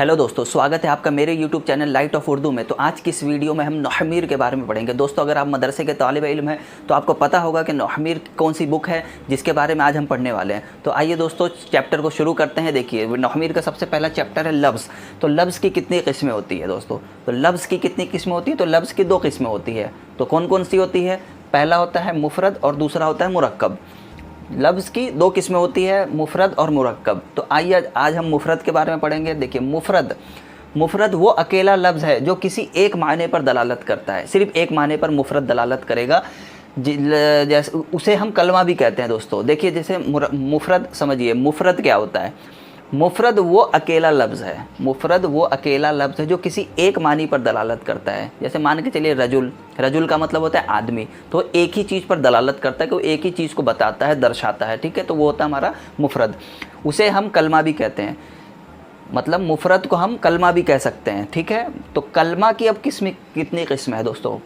Hello दोस्तों, स्वागत है आपका मेरे YouTube channel light of Urdu में। तो आज की इस वीडियो में हम नौहमीर के बारे में पढ़ेंगे। दोस्तों, अगर आप मदरसे के तालिब इल्म हैं तो आपको पता होगा कि नौहमीर कौन सी बुक है जिसके बारे में आज हम पढ़ने वाले हैं। तो आइए दोस्तों, चैप्टर को शुरू करते हैं। देखिए, नौहमीर का सबसे पहला चैप्टर है लफ्ज़। तो लफ्ज़ की कितनी किस्में होती है दोस्तों? तो लफ्ज़ की कितनी किस्में होती है? तो लफ्ज़ की 2 किस्में होती है। तो कौन कौन सी होती है? पहला होता है मुफरद और दूसरा होता है मुरक्कब। लफ्ज़ की 2 किस्में होती है, मुफरद और मुरक्कब। तो आइए आज हम मुफरद के बारे में पढ़ेंगे। देखिए, मुफरद वो अकेला लफ्ज़ है जो किसी एक मायने पर दलालत करता है। सिर्फ एक मायने पर मुफरद दलालत करेगा, जैसे उसे हम कलमा भी कहते हैं दोस्तों। देखिए, जैसे मुफरद समझिए, मुफरद क्या होता है? मुफरद वो अकेला लफ्ज़ है। मुफरद वो अकेला लफ्ज़ है जो किसी एक मानी पर दलालत करता है। जैसे मान के चलिए रजुल का मतलब होता है आदमी। तो एक ही चीज़ पर दलालत करता है कि वो एक ही चीज़ को बताता है, दर्शाता है। ठीक है, तो वो होता है हमारा मुफरद। उसे हम कलमा भी कहते हैं। मतलब मुफरद को हम कलमा भी कह सकते हैं। ठीक है, तो कलमा की अब कितनी किस्म है दोस्तों?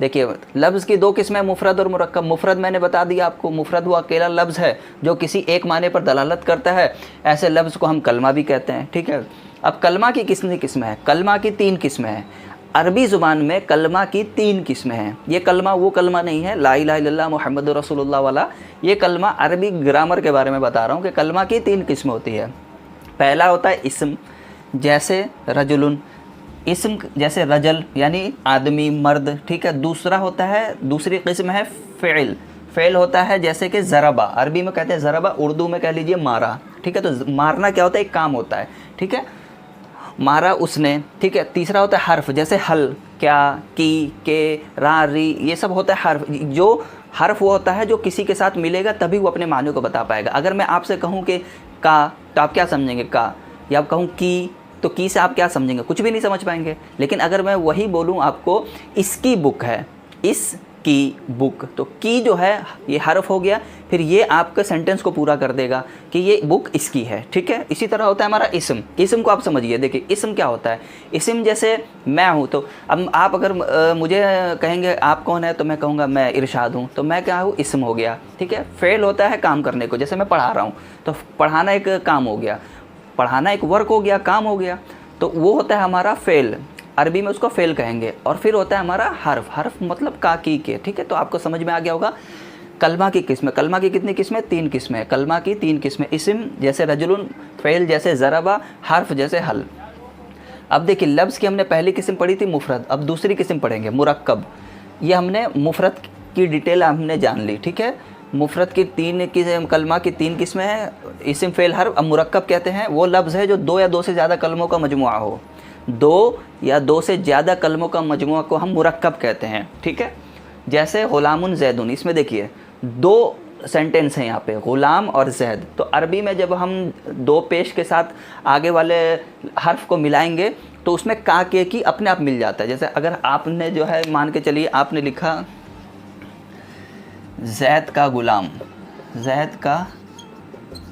देखिए, लफ्ज़ की 2 किस्में, मुफरद और मुरक्कब। मुफरद मैंने बता दिया आपको, मुफरद वो अकेला लफ्ज़ है जो किसी एक माने पर दलालत करता है। ऐसे लफ्ज़ को हम कलमा भी कहते हैं। ठीक है, अब कलमा की कितनी किस्में हैं? कलमा की 3 किस्में हैं। अरबी ज़ुबान में कलमा की 3 किस्में हैं। ये कलमा वो कलमा नहीं है ला इलाहा इल्लल्लाह मुहम्मदुर रसूलुल्लाह वाला। ये कलमा अरबी ग्रामर के बारे में बता रहा हूँ कि कलमा की 3 किस्में होती है। पहला होता है इस्म, जैसे रजुलुन। इस्म जैसे रजल यानी आदमी, मर्द। ठीक है, दूसरी किस्म है फ़ेल। फ़ेल होता है जैसे कि ज़रबा, अरबी में कहते हैं ज़रबा, उर्दू में कह लीजिए मारा। ठीक है, तो मारना क्या होता है? एक काम होता है। ठीक है, मारा उसने। ठीक है, तीसरा होता है हर्फ, जैसे हल, क्या, की, के, रा, री, ये सब होता है हर्फ। जो हर्फ वो होता है जो किसी के साथ मिलेगा तभी वो अपने माने को बता पाएगा। अगर मैं आपसे कहूँ कि का, तो आप क्या समझेंगे? का। या आप कहूँ की, तो की से आप क्या समझेंगे? कुछ भी नहीं समझ पाएंगे। लेकिन अगर मैं वही बोलूँ आपको इसकी बुक है, इसकी बुक, तो की जो है ये हर्फ हो गया, फिर ये आपके सेंटेंस को पूरा कर देगा कि ये बुक इसकी है। ठीक है, इसी तरह होता है हमारा इस्म। इस्म को आप समझिए। देखिए, इस्म क्या होता है? इस्म जैसे मैं हूँ, तो अब आप अगर मुझे कहेंगे आप कौन है, तो मैं कहूँगा मैं इरशाद हूँ। तो मैं क्या हूँ? इस्म हो गया। ठीक है, फ़ेल होता है काम करने को, जैसे मैं पढ़ा रहा हूँ, तो पढ़ाना एक काम हो गया, पढ़ाना एक वर्क हो गया, काम हो गया। तो वो होता है हमारा फ़ेल, अरबी में उसको फ़ेल कहेंगे। और फिर होता है हमारा हर्फ। हर्फ मतलब का, की, के। ठीक है, तो आपको समझ में आ गया होगा। कलमा की किस्में, कलमा की कितनी किस्में? 3 किस्में। कलमा की 3 किस्में, इस्म जैसे रजुलुन, फ़ेल जैसे ज़रबा, हर्फ जैसे हल। अब देखिए, लफ्ज़ की हमने पहली किस्म पढ़ी थी मुफरद। अब दूसरी किस्म पढ़ेंगे मुरक्कब। ये हमने मुफरद की डिटेल हमने जान ली। ठीक है, मुफरद की 3 किस्म, कलमा की 3 किस्में हैं, इस्म, फ़ेल, हर्फ। अब मुरक्कब कहते हैं वो लफ्ज़ है जो 2 या 2 से ज़्यादा कलमों का मजमुआ हो। 2 या 2 से ज़्यादा कलमों का मजमुआ को हम मुरक्कब कहते हैं। ठीक है, जैसे ग़ुलामुन ज़ैदुन। इसमें देखिए 2 सेंटेंस हैं यहाँ पे, ग़ुलाम और ज़ैद। तो अरबी में जब हम 2 पेश के साथ आगे वाले हर्फ को मिलाएंगे तो उसमें का, के की अपने आप मिल जाता है। जैसे अगर आपने जो है, मान के चलिए आपने लिखा ज़ैद का ग़ुलाम, ज़ैद का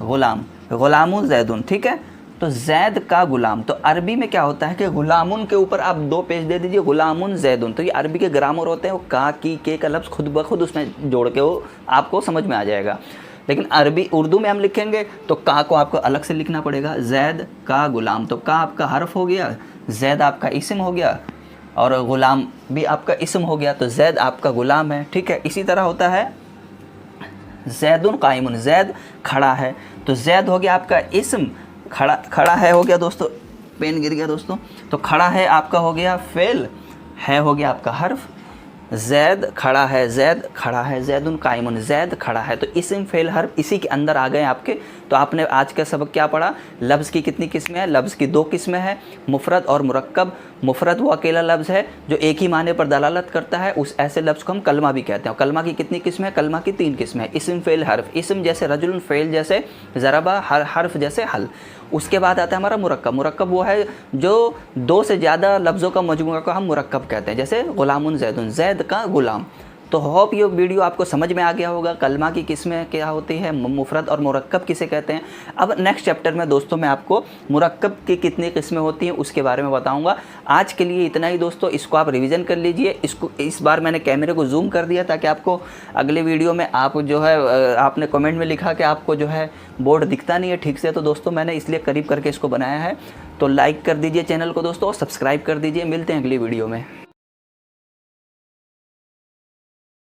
ग़ुलाम, ग़ुलामुन ज़ैदुन। ठीक है, तो ज़ैद का ग़ुलाम, तो अरबी में क्या होता है कि ग़ुलामुन के ऊपर आप 2 पेज दे दीजिए, ग़ुलामुन ज़ैदुन। तो ये अरबी के ग्रामर होते हैं, वो का, की, के का लफ्ज़ खुद ब खुद उसमें जोड़ के वो आपको समझ में आ जाएगा। लेकिन उर्दू में हम लिखेंगे तो का को आपको अलग से लिखना पड़ेगा। ज़ैद का ग़ुलाम, तो का आपका हर्फ हो गया, ज़ैद आपका इस्म हो गया, और ग़ुलाम भी आपका इस्म हो गया। तो ज़ैद आपका ग़ुलाम है। ठीक है, इसी तरह होता है ज़ैदुन क़ाइमुन, ज़ैद खड़ा है। तो ज़ैद हो गया आपका इस्म, खड़ा है हो गया दोस्तों, पेन गिर गया दोस्तों। तो खड़ा है आपका हो गया फ़ेल, है हो गया आपका हर्फ। ज़ैद खड़ा है, ज़ैद खड़ा है, ज़ैदुन क़ाइमुन, ज़ैद खड़ा है। तो इस्म, फ़ेल, हर्फ इसी के अंदर आ गए आपके। तो आपने आज का सबक क्या पढ़ा? लफ्ज़ की कितनी किस्में हैं? लफ्ज़ की 2 किस्में हैं, मुफरद और मुरक्कब। मुफरद वो अकेला लफ्ज़ है जो एक ही माने पर दलालत करता है, उस ऐसे लफ्ज़ को हम कलमा भी कहते हैं। कलमा की कितनी किस्में हैं? कलमा की 3 किस्में हैं, इस्म, फ़ेल, हर्फ। इस्म जैसे रजुलुन, फ़ेल जैसे ज़रबा, हर्फ जैसे हल। उसके बाद आता है हमारा मुरक्कब। मुरक्कब वो है जो 2 से ज़्यादा लफ्ज़ों का मजमूआ को हम मुरक्कब कहते हैं। जैसे ग़ुलामुन ज़ैदुन, ज़ैद का ग़ुलाम। तो होप ये वीडियो आपको समझ में आ गया होगा, कलमा की किस्में क्या होती है, मुफरद और मुरक्कब किसे कहते हैं। अब नेक्स्ट चैप्टर में दोस्तों मैं आपको मुरक्कब की कितनी किस्में होती हैं उसके बारे में बताऊंगा। आज के लिए इतना ही दोस्तों, इसको आप रिवीजन कर लीजिए। इसको इस बार मैंने कैमरे को जूम कर दिया ताकि आपको अगले वीडियो में आप जो है आपने कमेंट में लिखा कि आपको जो है बोर्ड दिखता नहीं है ठीक से, तो दोस्तों मैंने इसलिए करीब करके इसको बनाया है। तो लाइक कर दीजिए चैनल को दोस्तों और सब्सक्राइब कर दीजिए। मिलते हैं अगली वीडियो में।